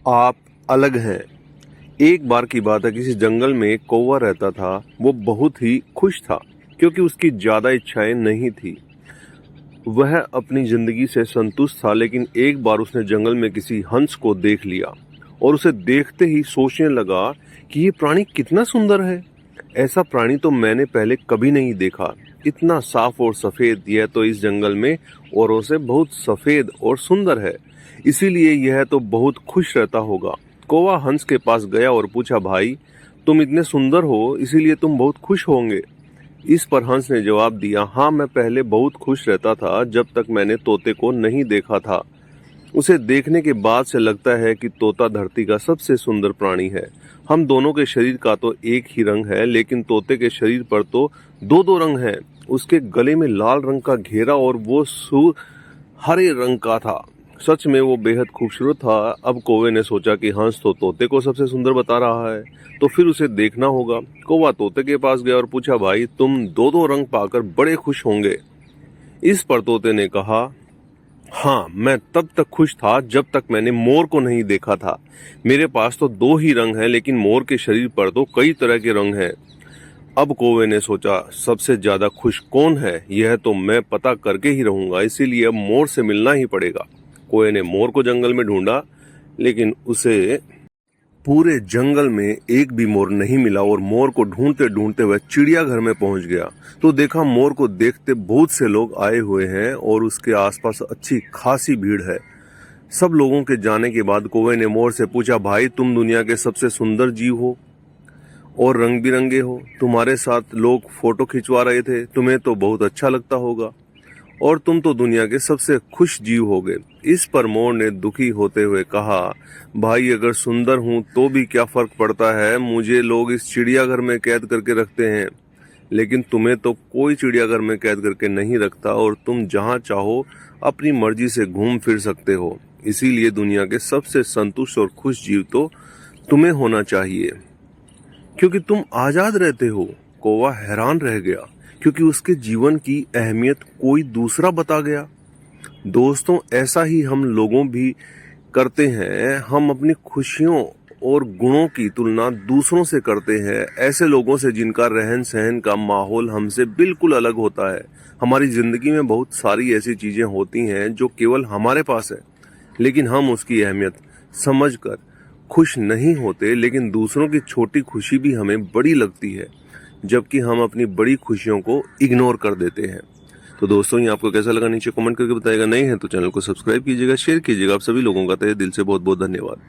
आप अलग हैं। एक बार की बात है, किसी जंगल में एक कौवा रहता था। वो बहुत ही खुश था क्योंकि उसकी ज्यादा इच्छाएं नहीं थी। वह अपनी जिंदगी से संतुष्ट था, लेकिन एक बार उसने जंगल में किसी हंस को देख लिया और उसे देखते ही सोचने लगा कि ये प्राणी कितना सुंदर है। ऐसा प्राणी तो मैंने पहले कभी नहीं देखा। इतना साफ और सफेद, यह तो इस जंगल में औरों से बहुत सफेद और सुंदर है, इसीलिए यह तो बहुत खुश रहता होगा। कौवा हंस के पास गया और पूछा, भाई तुम इतने सुंदर हो, इसीलिए तुम बहुत खुश होंगे। इस पर हंस ने जवाब दिया, हाँ मैं पहले बहुत खुश रहता था जब तक मैंने तोते को नहीं देखा था। उसे देखने के बाद से लगता है कि तोता धरती का सबसे सुंदर प्राणी है। हम दोनों के शरीर का तो एक ही रंग है, लेकिन तोते के शरीर पर तो दो दो रंग हैं। उसके गले में लाल रंग का घेरा और वो सूर हरे रंग का था। सच में वो बेहद खूबसूरत था। अब कौवे ने सोचा कि हंस तो तोते को सबसे सुंदर बता रहा है, तो फिर उसे देखना होगा। कौवा तोते के पास गया और पूछा, भाई तुम दो दो रंग पाकर बड़े खुश होंगे। इस पर तोते ने कहा, हाँ मैं तब तक खुश था जब तक मैंने मोर को नहीं देखा था। मेरे पास तो दो ही रंग हैं, लेकिन मोर के शरीर पर तो कई तरह के रंग हैं। अब कौवे ने सोचा, सबसे ज्यादा खुश कौन है यह तो मैं पता करके ही रहूंगा, इसीलिए अब मोर से मिलना ही पड़ेगा। कौवे ने मोर को जंगल में ढूंढा, लेकिन उसे पूरे जंगल में एक भी मोर नहीं मिला और मोर को ढूंढते ढूंढते वह चिड़ियाघर में पहुंच गया। तो देखा, मोर को देखते बहुत से लोग आए हुए हैं और उसके आसपास अच्छी खासी भीड़ है। सब लोगों के जाने के बाद कौवे ने मोर से पूछा, भाई तुम दुनिया के सबसे सुंदर जीव हो और रंग बिरंगे हो। तुम्हारे साथ लोग फोटो खिंचवा रहे थे, तुम्हें तो बहुत अच्छा लगता होगा और तुम तो दुनिया के सबसे खुश जीव होगे। इस पर मोर ने दुखी होते हुए कहा, भाई अगर सुंदर हूं तो भी क्या फर्क पड़ता है, मुझे लोग इस चिड़ियाघर में कैद करके रखते हैं, लेकिन तुम्हें तो कोई चिड़ियाघर में कैद करके नहीं रखता और तुम जहां चाहो अपनी मर्जी से घूम फिर सकते हो। इसीलिए दुनिया के सबसे संतुष्ट और खुश जीव तो तुम्हें होना चाहिए, क्योंकि तुम आजाद रहते हो। कौवा हैरान रह गया क्योंकि उसके जीवन की अहमियत कोई दूसरा बता गया। दोस्तों, ऐसा ही हम लोगों भी करते हैं। हम अपनी खुशियों और गुणों की तुलना दूसरों से करते हैं, ऐसे लोगों से जिनका रहन सहन का माहौल हमसे बिल्कुल अलग होता है। हमारी जिंदगी में बहुत सारी ऐसी चीजें होती हैं जो केवल हमारे पास है, लेकिन हम उसकी अहमियत समझकर खुश नहीं होते, लेकिन दूसरों की छोटी खुशी भी हमें बड़ी लगती है, जबकि हम अपनी बड़ी खुशियों को इग्नोर कर देते हैं। तो दोस्तों, ये आपको कैसा लगा नीचे कमेंट करके बताइएगा। नए हैं तो चैनल को सब्सक्राइब कीजिएगा, शेयर कीजिएगा। आप सभी लोगों का तहे दिल से बहुत बहुत धन्यवाद।